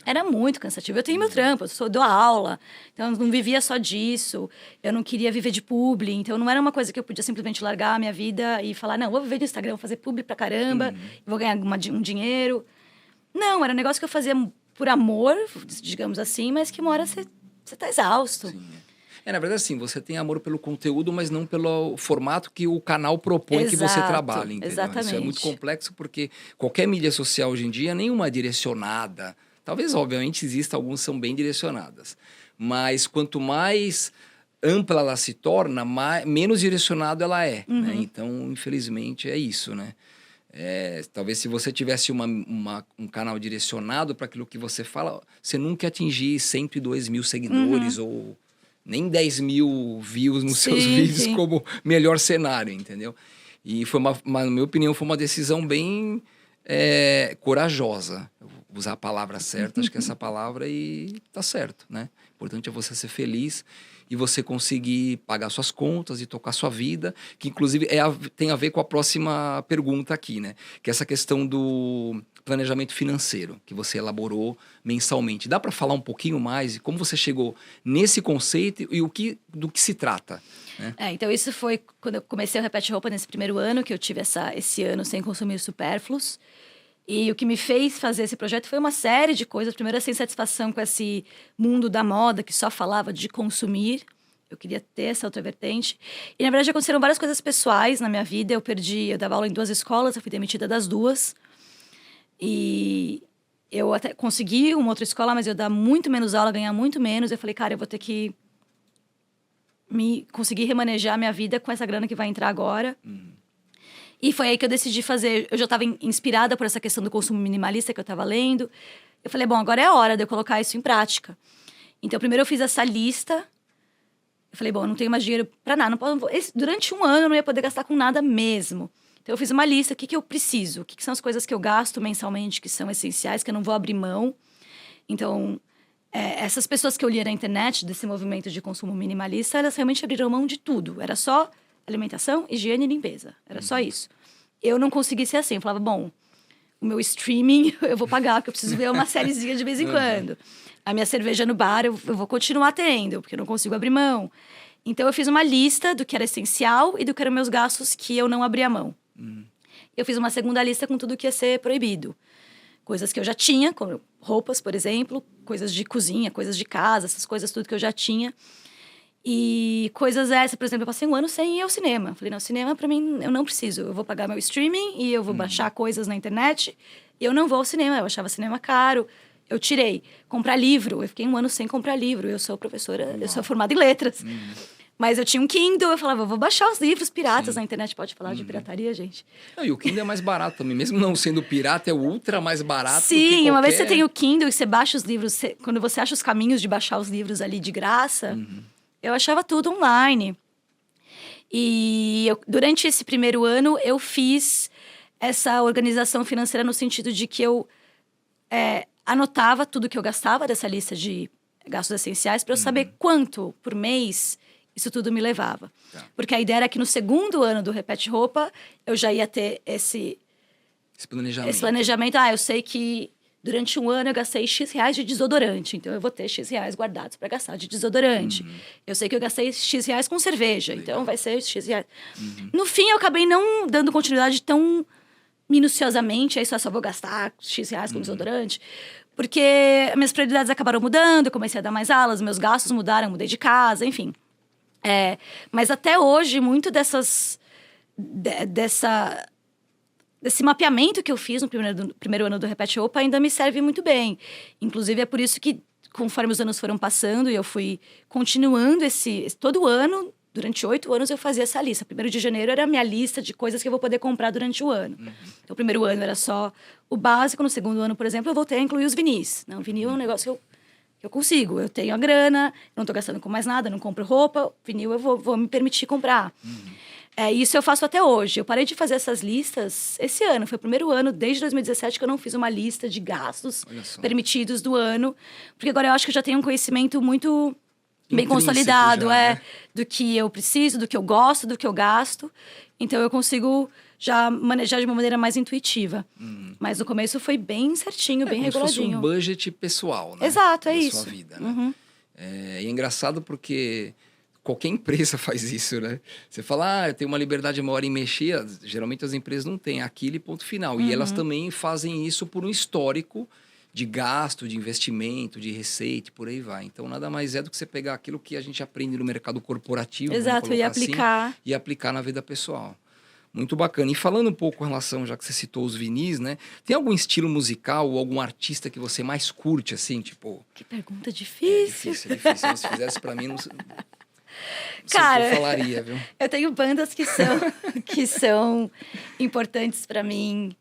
Era muito cansativo. Eu tenho meu trampo, eu dou aula, então eu não vivia só disso. Eu não queria viver de publi, então não era uma coisa que eu podia simplesmente largar a minha vida e falar, não, vou viver do Instagram, vou fazer publi pra caramba, vou ganhar um dinheiro. Não, era um negócio que eu fazia por amor, digamos assim, mas que uma hora você tá exausto. Sim. Na verdade, assim, você tem amor pelo conteúdo, mas não pelo formato que o canal propõe que você trabalha, entendeu? Exatamente. Isso é muito complexo porque qualquer mídia social hoje em dia, nenhuma é direcionada, Talvez, obviamente, exista alguns que são bem direcionadas. Mas quanto mais ampla ela se torna, menos direcionado ela é. Né? Então, infelizmente, é isso, né? Talvez se você tivesse um canal direcionado para aquilo que você fala, você nunca ia atingir 102 mil seguidores ou nem 10 mil views nos seus vídeos como melhor cenário, entendeu? E foi na minha opinião, foi uma decisão bem corajosa. Eu vou usar a palavra certa, acho que essa palavra e tá certo, né? O importante é você ser feliz e você conseguir pagar suas contas e tocar sua vida, que inclusive tem a ver com a próxima pergunta aqui, né? Que é essa questão do planejamento financeiro, que você elaborou mensalmente. Dá para falar um pouquinho mais de como você chegou nesse conceito e do que se trata? Né? Então isso foi quando eu comecei o Repete Roupa nesse primeiro ano, que eu tive esse ano sem consumir supérfluos. E o que me fez fazer esse projeto foi uma série de coisas. Primeiro, essa insatisfação com esse mundo da moda que só falava de consumir. Eu queria ter essa outra vertente. E, na verdade, aconteceram várias coisas pessoais na minha vida. Eu dava aula em 2 escolas, eu fui demitida das 2. E eu até consegui uma outra escola, mas eu dar muito menos aula, ganhar muito menos. Eu falei, cara, eu vou ter que conseguir remanejar minha vida com essa grana que vai entrar agora. E foi aí que eu decidi fazer. Eu já estava inspirada por essa questão do consumo minimalista que eu estava lendo. Eu falei, bom, agora é a hora de eu colocar isso em prática. Então, primeiro eu fiz essa lista. Eu falei, bom, eu não tenho mais dinheiro para nada. Durante um ano eu não ia poder gastar com nada mesmo. Então, eu fiz uma lista. O que eu preciso? O que são as coisas que eu gasto mensalmente, que são essenciais, que eu não vou abrir mão. Então, essas pessoas que eu li na internet, desse movimento de consumo minimalista, elas realmente abriram mão de tudo. Era só alimentação, higiene e limpeza. Era só isso. Eu não consegui ser assim. Eu falava, bom, o meu streaming eu vou pagar, porque eu preciso ver uma sériezinha de vez em quando. A minha cerveja no bar eu vou continuar tendo, porque eu não consigo abrir mão. Então, eu fiz uma lista do que era essencial e do que eram meus gastos que eu não abria mão. Eu fiz uma segunda lista com tudo que ia ser proibido. Coisas que eu já tinha, como roupas, por exemplo, coisas de cozinha, coisas de casa, essas coisas tudo que eu já tinha. E coisas essas, por exemplo, eu passei um ano sem ir ao cinema. Falei, não, cinema pra mim eu não preciso. Eu vou pagar meu streaming e eu vou baixar coisas na internet. E eu não vou ao cinema, eu achava cinema caro. Eu tirei. Comprar livro, eu fiquei um ano sem comprar livro. Eu sou professora, eu sou formada em letras. Mas eu tinha um Kindle, eu falava, vou baixar os livros piratas na internet. Pode falar de pirataria, gente? Não, e o Kindle é mais barato também. Mesmo não sendo pirata, é o ultra mais barato. Sim, uma vez você tem o Kindle e você baixa os livros. Quando você acha os caminhos de baixar os livros ali de graça, eu achava tudo online. E durante esse primeiro ano, eu fiz essa organização financeira no sentido de que eu anotava tudo que eu gastava dessa lista de gastos essenciais para eu saber quanto por mês isso tudo me levava. Tá. Porque a ideia era que no segundo ano do Repete Roupa, eu já ia ter esse planejamento. Eu sei que durante um ano eu gastei X reais de desodorante, então eu vou ter X reais guardados para gastar de desodorante. Eu sei que eu gastei X reais com cerveja, então vai ser X reais. No fim, eu acabei não dando continuidade tão minuciosamente, aí só vou gastar X reais com desodorante, porque minhas prioridades acabaram mudando, eu comecei a dar mais aulas, meus gastos mudaram, mudei de casa, enfim. Mas até hoje, muito desse mapeamento que eu fiz no primeiro ano do Repete Roupa ainda me serve muito bem. Inclusive, é por isso que, conforme os anos foram passando e eu fui continuando todo ano, durante 8 anos eu fazia essa lista. 1º de janeiro era a minha lista de coisas que eu vou poder comprar durante o ano. Então, o primeiro ano era só o básico. No segundo ano, por exemplo, eu voltei a incluir os vinis. Não, vinil é um negócio que eu consigo. Eu tenho a grana, não estou gastando com mais nada, não compro roupa. Vinil eu vou me permitir comprar. Isso eu faço até hoje. Eu parei de fazer essas listas esse ano. Foi o primeiro ano, desde 2017, que eu não fiz uma lista de gastos permitidos do ano. Porque agora eu acho que eu já tenho um conhecimento muito bem consolidado, né? Do que eu preciso, do que eu gosto, do que eu gasto. Então, eu consigo já manejar de uma maneira mais intuitiva. Mas no começo foi bem certinho, bem reguladinho. Como se fosse um budget pessoal, né? Exato, da isso. sua vida, né? E é engraçado porque qualquer empresa faz isso, né? Você fala, eu tenho uma liberdade maior em mexer. Geralmente as empresas não têm aquilo e ponto final. E elas também fazem isso por um histórico de gasto, de investimento, de receita, por aí vai. Então, nada mais é do que você pegar aquilo que a gente aprende no mercado corporativo. Exato, e aplicar. Assim, e aplicar na vida pessoal. Muito bacana. E falando um pouco com relação, já que você citou os vinis, né? Tem algum estilo musical ou algum artista que você mais curte, assim, tipo... Que pergunta É difícil. difícil, é difícil. Se fizesse pra mim, não sei, Cara, o que eu falaria, viu? eu tenho bandas que são importantes pra mim.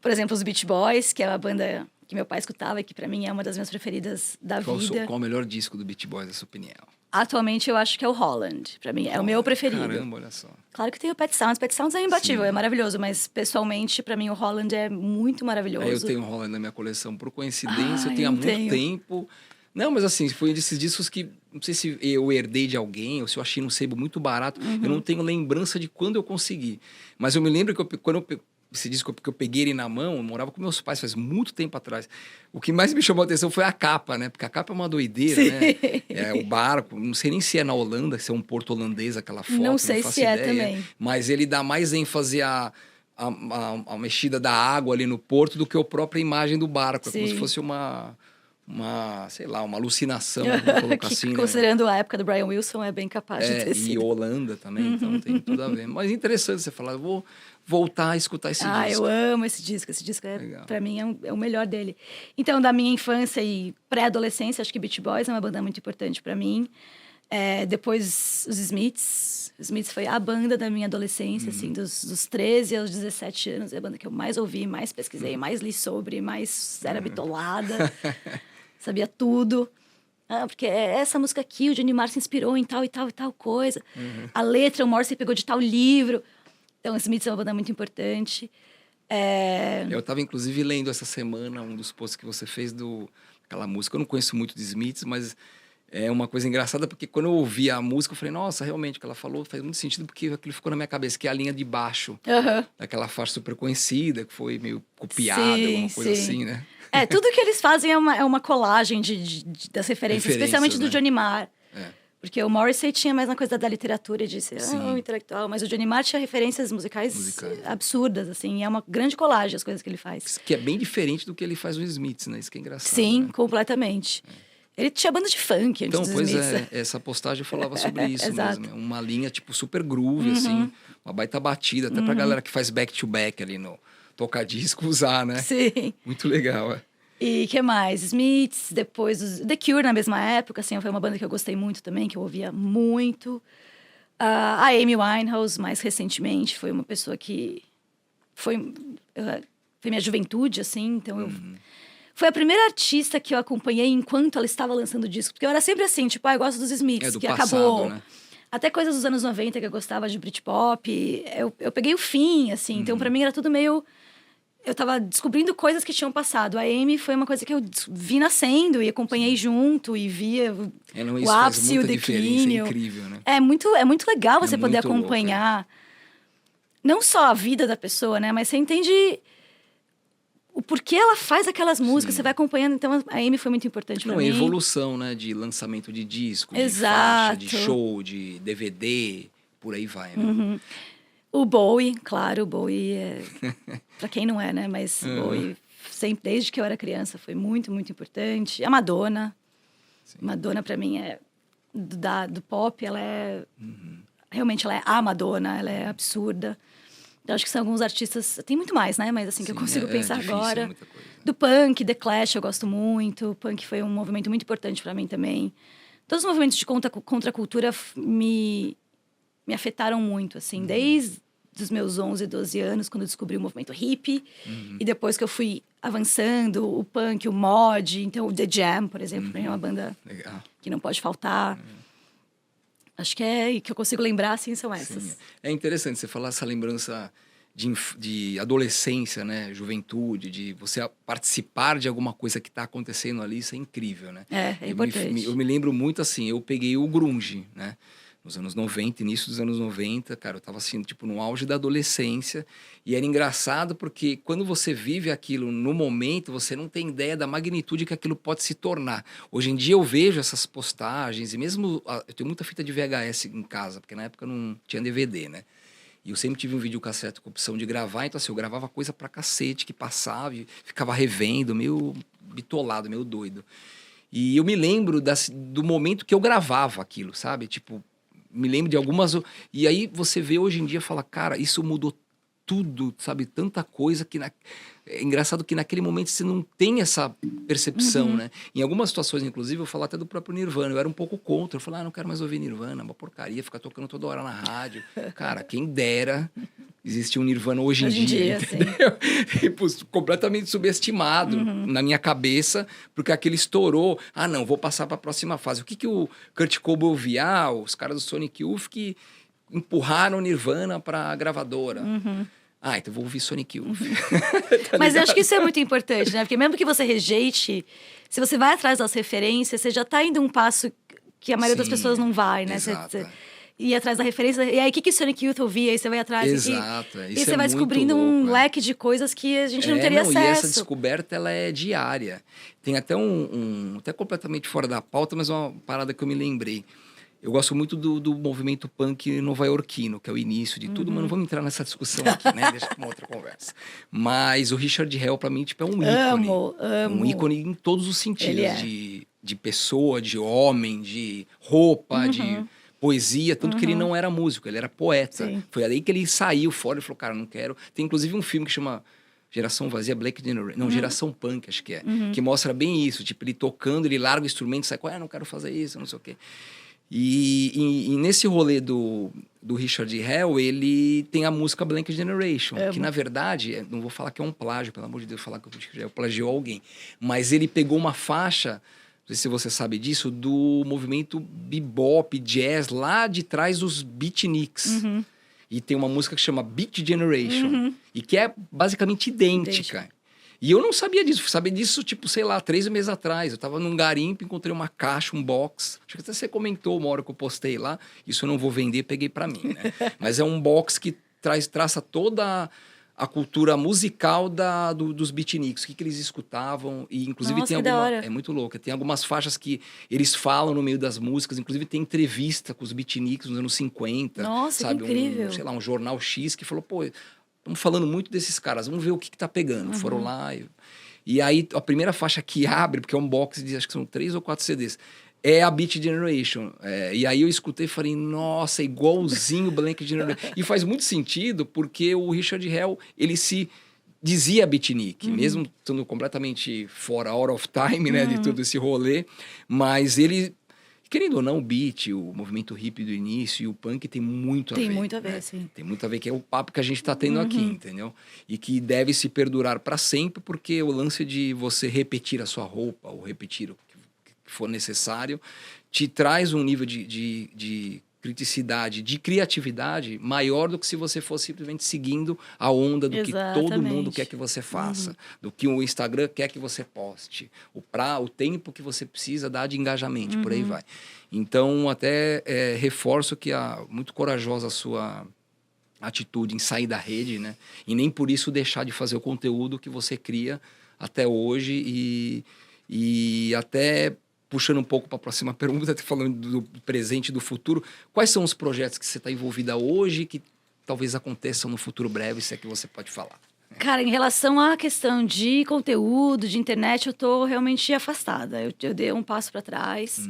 Por exemplo, os Beach Boys, que é uma banda que meu pai escutava e que pra mim é uma das minhas preferidas da vida. Qual o melhor disco do Beach Boys, na sua opinião? Atualmente eu acho que é o Holland. Pra mim é o meu preferido. Caramba, olha só. Claro que tem o Pet Sounds. Pet Sounds é imbatível, Sim. é maravilhoso. Mas pessoalmente, pra mim, o Holland é muito maravilhoso. Eu tenho Holland na minha coleção. Por coincidência, eu Ah, tenho há eu muito tenho. tempo. Não, mas assim, foi um desses discos que... Não sei se eu herdei de alguém ou se eu achei num sebo muito barato. Eu não tenho lembrança de quando eu consegui. Mas eu me lembro que esse disco que eu peguei ele na mão, eu morava com meus pais faz muito tempo atrás. O que mais me chamou a atenção foi a capa, né? Porque a capa é uma doideira, Sim. né? É o barco, não sei nem se é na Holanda, se é um porto holandês aquela foto. Não sei faço se é ideia. também. Mas ele dá mais ênfase a mexida da água ali no porto do que a própria imagem do barco. É como se Sim. fosse sei lá, uma alucinação, vamos colocar Que, assim, né? considerando a época do Brian Wilson, é bem capaz de ter E sido. Holanda também, então tem tudo a ver. Mas interessante você falar, eu vou voltar a escutar esse Ah, disco. eu amo esse disco. Esse disco, Legal. pra mim, é o melhor dele. Então, da minha infância e pré-adolescência, acho que Beach Boys é uma banda muito importante pra mim. Depois, os Smiths. Os Smiths foi a banda da minha adolescência, assim, dos 13 aos 17 anos. É a banda que eu mais ouvi, mais pesquisei, mais li sobre, mais era bitolada. Sabia tudo. Porque essa música aqui, o Johnny Marr se inspirou em tal e tal e tal coisa. A letra, o Morrissey pegou de tal livro. Então, os Smiths é uma banda muito importante. Eu estava, inclusive, lendo essa semana um dos posts que você fez aquela música. Eu não conheço muito de Smiths, mas é uma coisa engraçada, porque quando eu ouvi a música, eu falei, nossa, realmente, o que ela falou faz muito sentido, porque aquilo ficou na minha cabeça, que é a linha de baixo, daquela faixa super conhecida, que foi meio copiada, alguma coisa assim, né? Tudo que eles fazem é uma colagem das referências, especialmente do né? Johnny Marr. É. Porque o Morrissey tinha mais uma coisa da literatura, de ser Sim. intelectual, mas o Johnny Marr tinha referências musicais absurdas, assim, e é uma grande colagem as coisas que ele faz. Que é bem diferente do que ele faz no Smiths, né? Isso que é engraçado. Sim, né? completamente. Ele tinha banda de funk antes Então, dos pois Smiths. essa postagem falava sobre isso Exato. mesmo. Uma linha, tipo, super groove, assim. Uma baita batida. Até pra galera que faz back-to-back ali no toca-disco usar, né? Sim. Muito legal, E que mais? Smiths, depois os The Cure na mesma época, assim, foi uma banda que eu gostei muito também, que eu ouvia muito. A Amy Winehouse, mais recentemente, foi uma pessoa que foi minha juventude, assim, então foi a primeira artista que eu acompanhei enquanto ela estava lançando disco. Porque eu era sempre assim, tipo, eu gosto dos Smiths, do que passado, acabou. né? Até coisas dos anos 90 que eu gostava de Britpop. Eu peguei o fim, assim. Então, pra mim, era tudo meio... Eu tava descobrindo coisas que tinham passado. A Amy foi uma coisa que eu vi nascendo e acompanhei junto e via Isso o ápice e o faz muita diferença, declínio. é incrível, né? É muito legal você poder muito louco, acompanhar não só a vida da pessoa, né? Mas você entende o porquê ela faz aquelas músicas, você vai acompanhando. Então, a Amy foi muito importante pra Não, mim. é evolução, né? De lançamento de disco, de Exato. faixa, de show, de DVD, por aí vai, né? O Bowie, claro, o Bowie pra quem não é, né? Mas o Bowie, sempre, desde que eu era criança, foi muito, muito importante. A Madonna. Sim. Madonna, pra mim, do pop, ela é... Realmente, ela é a Madonna, ela é absurda. Eu acho que são alguns artistas... Tem muito mais, né? Mas assim, que eu consigo pensar difícil, agora. é muita coisa. Do punk, The Clash, eu gosto muito. O punk foi um movimento muito importante pra mim também. Todos os movimentos de contracultura me afetaram muito, assim. Desde os meus 11, 12 anos, quando eu descobri o movimento hippie. E depois que eu fui avançando, o punk, o mod. Então, o The Jam, por exemplo, é uma banda Legal. que não pode faltar. Acho que que eu consigo lembrar, assim, são essas. Sim. É interessante você falar essa lembrança de adolescência, né? Juventude, de você participar de alguma coisa que está acontecendo ali, isso é incrível, né? É importante. Eu me lembro muito assim, eu peguei o grunge, né? Nos anos 90, início dos anos 90, cara, eu tava assim, tipo, no auge da adolescência. E era engraçado porque quando você vive aquilo no momento, você não tem ideia da magnitude que aquilo pode se tornar. Hoje em dia eu vejo essas postagens, e mesmo eu tenho muita fita de VHS em casa, porque na época não tinha DVD, né? E eu sempre tive um videocassete com opção de gravar, então assim, eu gravava coisa pra cacete que passava e ficava revendo, meio bitolado, meio doido. E eu me lembro do momento que eu gravava aquilo, sabe? Tipo, me lembro de algumas... E aí você vê hoje em dia e fala, cara, isso mudou tudo, sabe? Tanta coisa que... É engraçado que naquele momento você não tem essa percepção, né? Em algumas situações, inclusive, eu falo até do próprio Nirvana. Eu era um pouco contra. Eu falei, não quero mais ouvir Nirvana. Uma porcaria, ficar tocando toda hora na rádio. Cara, quem dera existir um Nirvana hoje em dia, entendeu? Tipo, completamente subestimado na minha cabeça, porque aquele estourou. Não, vou passar para a próxima fase. O que o Kurt Cobain ouvia? Os caras do Sonic Youth que empurraram o Nirvana para a gravadora. Então vou ouvir Sonic Youth. Tá Mas eu ligado? acho que isso é muito importante, né? Porque mesmo que você rejeite, se você vai atrás das referências, você já tá indo um passo que a maioria das pessoas não vai, né? Exato. Você ir atrás da referência. E aí, o que o Sonic Youth ouvia? Aí você vai atrás. Exato. E você vai descobrindo um leque de coisas que a gente não teria acesso. E essa descoberta, ela é diária. Tem até até completamente fora da pauta, mas uma parada que eu me lembrei. Eu gosto muito do movimento punk nova-iorquino, que é o início de tudo, mas não vamos entrar nessa discussão aqui, né? Deixa pra uma outra conversa. Mas o Richard Hell, pra mim, tipo, é um ícone. Amo. Um ícone em todos os sentidos. De pessoa, de homem, de roupa, de poesia. Tanto que ele não era músico, ele era poeta. Sim. Foi aí que ele saiu fora e falou, cara, não quero... Tem, inclusive, um filme que chama... Geração Vazia, Black Generation. Não, Geração Punk, acho que é. Que mostra bem isso. Tipo, ele tocando, ele larga o instrumento, sai, não quero fazer isso, não sei o quê. E nesse rolê do Richard Hell, ele tem a música Blank Generation, que na verdade, não vou falar que é um plágio, pelo amor de Deus, falar que o Richard Hell plagiou alguém, mas ele pegou uma faixa, não sei se você sabe disso, do movimento bebop, jazz, lá de trás dos beatniks. E tem uma música que chama Beat Generation, e que é basicamente idêntica. E eu não sabia disso, sabia disso, tipo, sei lá, 3 meses atrás. Eu tava num garimpo, encontrei uma caixa, um box. Acho que até você comentou uma hora que eu postei lá. Isso eu não vou vender, peguei pra mim, né? Mas é um box que traça toda a cultura musical dos beatniks, o que eles escutavam. E, inclusive, Nossa, tem que da alguma... hora. É muito louco. Tem algumas faixas que eles falam no meio das músicas. Inclusive, tem entrevista com os beatniks nos anos 50. Nossa, sabe? que incrível. Sei lá, um jornal X que falou, pô... Estamos falando muito desses caras, vamos ver o que tá pegando. Foram lá e aí a primeira faixa que abre, porque é um box de acho que são 3 ou 4 CDs, é a Beat Generation. E aí eu escutei e falei, nossa, é igualzinho o Blank Generation. E faz muito sentido, porque o Richard Hell, ele se dizia beatnik, mesmo estando completamente fora, out of time, né, de todo esse rolê, mas ele... Querendo ou não, o beat, o movimento hippie do início e o punk tem muito a ver. Tem muito a ver, né? sim. Tem muito a ver, que é o papo que a gente está tendo aqui, entendeu? E que deve se perdurar para sempre, porque o lance de você repetir a sua roupa, ou repetir o que for necessário, te traz um nível de criticidade, de criatividade maior do que se você fosse simplesmente seguindo a onda do que todo mundo quer que você faça, do que o Instagram quer que você poste, o tempo que você precisa dar de engajamento, por aí vai. Então, até reforço que muito corajosa a sua atitude em sair da rede, né? E nem por isso deixar de fazer o conteúdo que você cria até hoje e até... Puxando um pouco para a próxima pergunta, falando do presente e do futuro, quais são os projetos que você está envolvida hoje que talvez aconteçam no futuro breve, se é que você pode falar? Cara, em relação à questão de conteúdo, de internet, eu tô realmente afastada. Eu dei um passo para trás.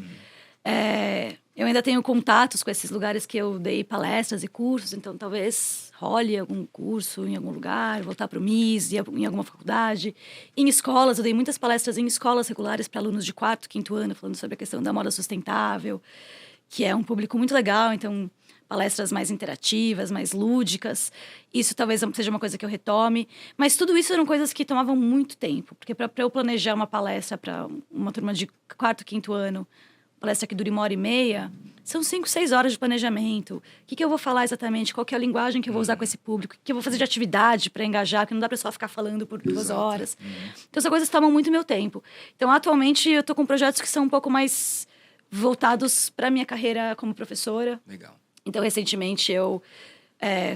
Eu ainda tenho contatos com esses lugares que eu dei palestras e cursos, então talvez role algum curso em algum lugar, voltar para o MIS, em alguma faculdade. Em escolas, eu dei muitas palestras em escolas regulares para alunos de 4º, 5º ano, falando sobre a questão da moda sustentável, que é um público muito legal, então palestras mais interativas, mais lúdicas. Isso talvez seja uma coisa que eu retome. Mas tudo isso eram coisas que tomavam muito tempo, porque para eu planejar uma palestra para uma turma de 4º, 5º ano, palestra que dura 1h30, são 5, 6 horas de planejamento. O que eu vou falar exatamente? Qual que é a linguagem que eu vou usar com esse público? O que eu vou fazer de atividade para engajar? Porque não dá para só ficar falando por 2 horas. Então, essas coisas tomam muito meu tempo. Então, atualmente, eu estou com projetos que são um pouco mais voltados para a minha carreira como professora. Legal. Então, recentemente, eu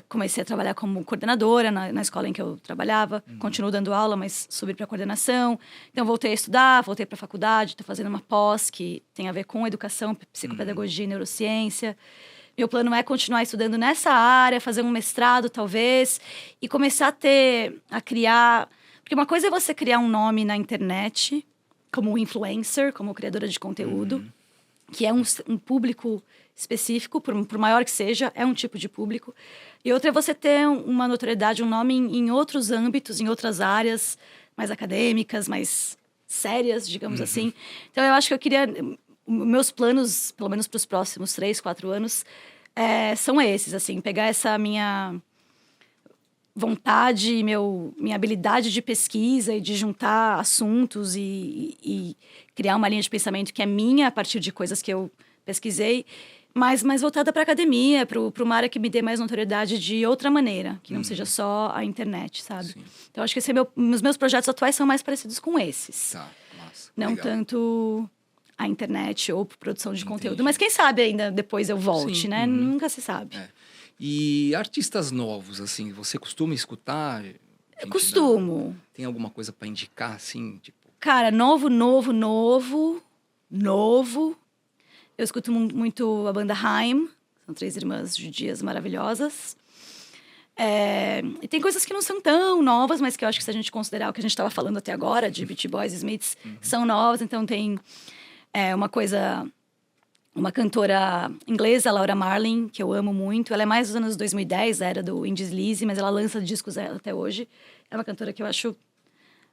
comecei a trabalhar como coordenadora na escola em que eu trabalhava. Continuo dando aula, mas subi para coordenação. Então, voltei a estudar, voltei para a faculdade. Estou fazendo uma pós que tem a ver com educação, psicopedagogia e neurociência. Meu plano é continuar estudando nessa área, fazer um mestrado, talvez, e começar a criar... Porque uma coisa é você criar um nome na internet, como influencer, como criadora de conteúdo. que é um público específico, por maior que seja, é um tipo de público. E outra é você ter uma notoriedade, um nome em outros âmbitos, em outras áreas mais acadêmicas, mais sérias, digamos assim. Então, eu acho que eu queria... Meus planos, pelo menos para os próximos 3, 4 anos, são esses, assim, pegar essa minha vontade, minha habilidade de pesquisa e de juntar assuntos e criar uma linha de pensamento que é minha a partir de coisas que eu pesquisei, mas mais voltada para a academia, para uma área que me dê mais notoriedade de outra maneira, que não seja só a internet, sabe? Sim. Então, acho que os meus projetos atuais são mais parecidos com esses. Tá, massa. Não Legal. tanto a internet ou produção de conteúdo. Mas quem sabe ainda depois eu volte, Sim, né? Nunca se sabe. E artistas novos, assim, você costuma escutar? Eu costumo. Tem alguma coisa para indicar, assim, tipo... Cara, novo. Eu escuto muito a banda Haim. São 3 irmãs judias maravilhosas. E tem coisas que não são tão novas, mas que eu acho que se a gente considerar o que a gente estava falando até agora, de Beach Boys e Smiths, são novas. Então tem uma cantora inglesa, Laura Marling, que eu amo muito. Ela é mais dos anos 2010, era do Indies Lizzy, mas ela lança discos até hoje. É uma cantora que eu acho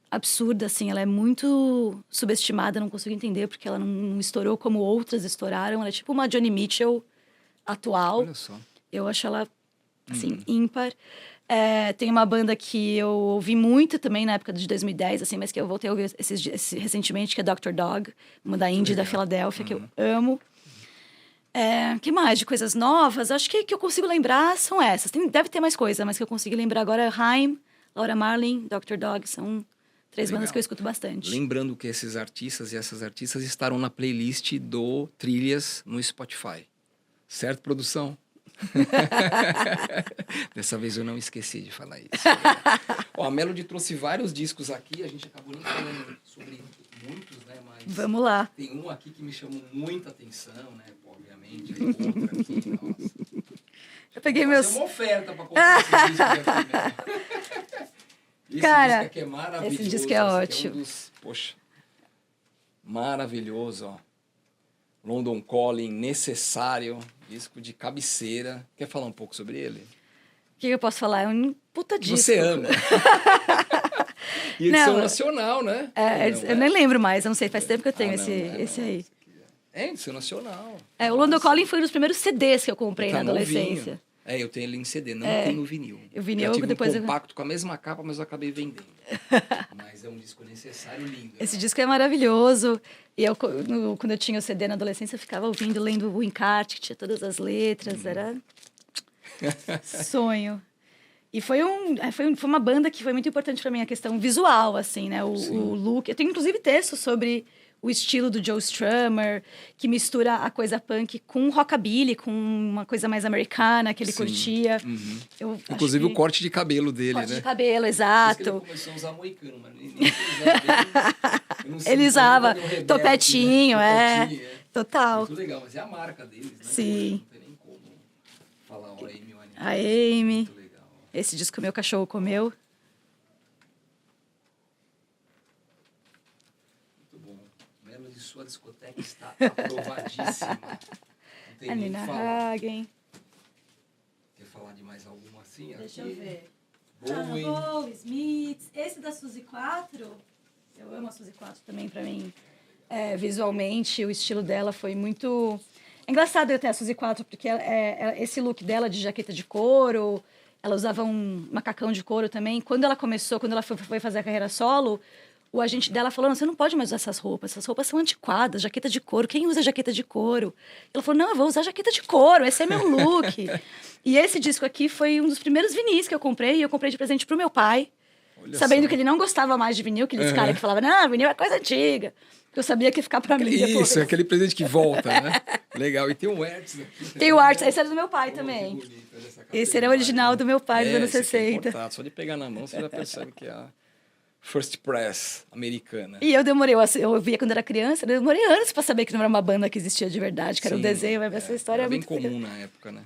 absurda, assim. Ela é muito subestimada, não consigo entender porque ela não estourou como outras estouraram. Ela é tipo uma Joni Mitchell atual. Olha só. Eu acho ela, assim, ímpar. Tem uma banda que eu ouvi muito também na época de 2010, assim, mas que eu voltei a ouvir recentemente, que é Dr. Dog, uma da indie da Filadélfia, que eu amo. Que mais de coisas novas? Acho que eu consigo lembrar são essas. Deve ter mais coisa, mas que eu consigo lembrar agora é Haim, Laura Marling, Dr. Dog. São 3 bandas que eu escuto bastante. Lembrando que esses artistas e essas artistas estarão na playlist do Trilhas no Spotify. Certo, produção? Dessa vez eu não esqueci de falar isso. A Melody trouxe vários discos aqui. A gente acabou nem falando sobre muitos, né? Mas vamos lá. Tem um aqui que me chamou muita atenção, né? Obviamente. Outro aqui, nossa. Eu peguei meus... uma oferta para comprar esse disco aqui, né? Cara, disco aqui é maravilhoso. esse disco é ótimo. Poxa, maravilhoso, ó. London Calling, Necessário, disco de cabeceira. Quer falar um pouco sobre ele? O que eu posso falar? É um puta disco. Você ama. E edição nacional, né? Eu nem lembro mais, eu não sei, faz tempo que eu tenho esse aí. É edição nacional. O London Calling foi um dos primeiros CDs que eu comprei na adolescência. Novinho. Eu tenho ele em CD, não tenho no vinil. O vinil, já tive depois um compacto com a mesma capa, mas eu acabei vendendo. Mas é um disco necessário, lindo. Esse disco é maravilhoso. E eu, quando eu tinha o CD na adolescência, eu ficava ouvindo, lendo o encarte, que tinha todas as letras. Era sonho. E foi uma banda que foi muito importante para mim, a questão visual, assim, né? O look. Eu tenho, inclusive, texto sobre o estilo do Joe Strummer, que mistura a coisa punk com rockabilly, com uma coisa mais americana que ele curtia. Inclusive o corte de cabelo dele, corte né? de cabelo, exato. Ele começou a usar moicano, mas nem ele usava topetinho, total. Muito legal, mas é a marca deles, né? Sim. Não tem nem como falar o Amy. A Amy. Muito legal. Esse disco meu cachorro comeu. Sua discoteca está aprovadíssima. Não tem nem o que falar. Hagen. Quer falar de mais alguma assim? Deixa aqui? eu ver. Bowie. Smiths. Esse da Suzy 4, eu amo a Suzy 4 também, pra mim. Visualmente, o estilo dela foi muito... É engraçado eu ter a Suzy 4, porque esse look dela de jaqueta de couro, ela usava um macacão de couro também. Quando ela foi fazer a carreira solo... O agente dela falou, não, você não pode mais usar essas roupas são antiquadas, jaqueta de couro, quem usa jaqueta de couro? Ela falou, não, eu vou usar jaqueta de couro, esse é meu look. E esse disco aqui foi um dos primeiros vinis que eu comprei, e eu comprei de presente pro meu pai, sabendo que ele não gostava mais de vinil, aqueles caras que falavam, não, vinil é coisa antiga. Eu sabia que ia ficar pra mim depois. Isso, aquele presente que volta, né? Legal, e tem o Hertz aqui. Tem o Hertz, esse era do meu pai também. Esse era o original do meu pai, dos anos 60. Só de pegar na mão, você já percebe que é a First Press americana. E eu via quando era criança, eu demorei anos pra saber que não era uma banda que existia de verdade, que era um desenho, mas essa história era é muito bem comum na época, né?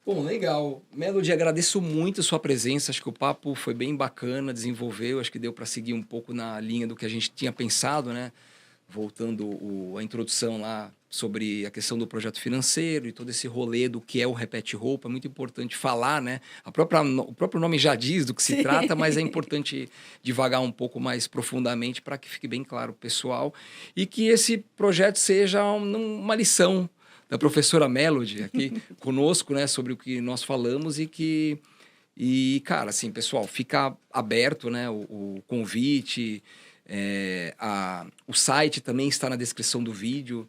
Bom, legal. Melody, agradeço muito a sua presença, acho que o papo foi bem bacana, desenvolveu, acho que deu para seguir um pouco na linha do que a gente tinha pensado, né? voltando a introdução lá sobre a questão do projeto financeiro e todo esse rolê do que é o Repete Roupa, é muito importante falar, né? O próprio nome já diz do que se trata, mas é importante divagar um pouco mais profundamente para que fique bem claro pro pessoal e que esse projeto seja uma lição da professora Melody aqui conosco, né? Sobre o que nós falamos e, cara, assim, pessoal, fica aberto, né? O convite, o site também está na descrição do vídeo,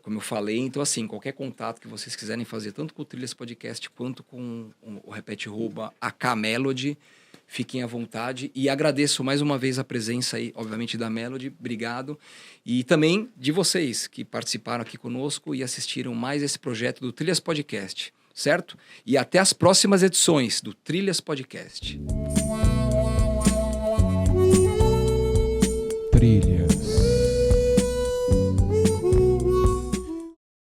como eu falei. Então, assim, qualquer contato que vocês quiserem fazer, tanto com o Trilhas Podcast quanto com o Repete Roupa, AK Melody, fiquem à vontade. E agradeço mais uma vez a presença aí, obviamente, da Melody. Obrigado. E também de vocês que participaram aqui conosco e assistiram mais esse projeto do Trilhas Podcast, certo? E até as próximas edições do Trilhas Podcast.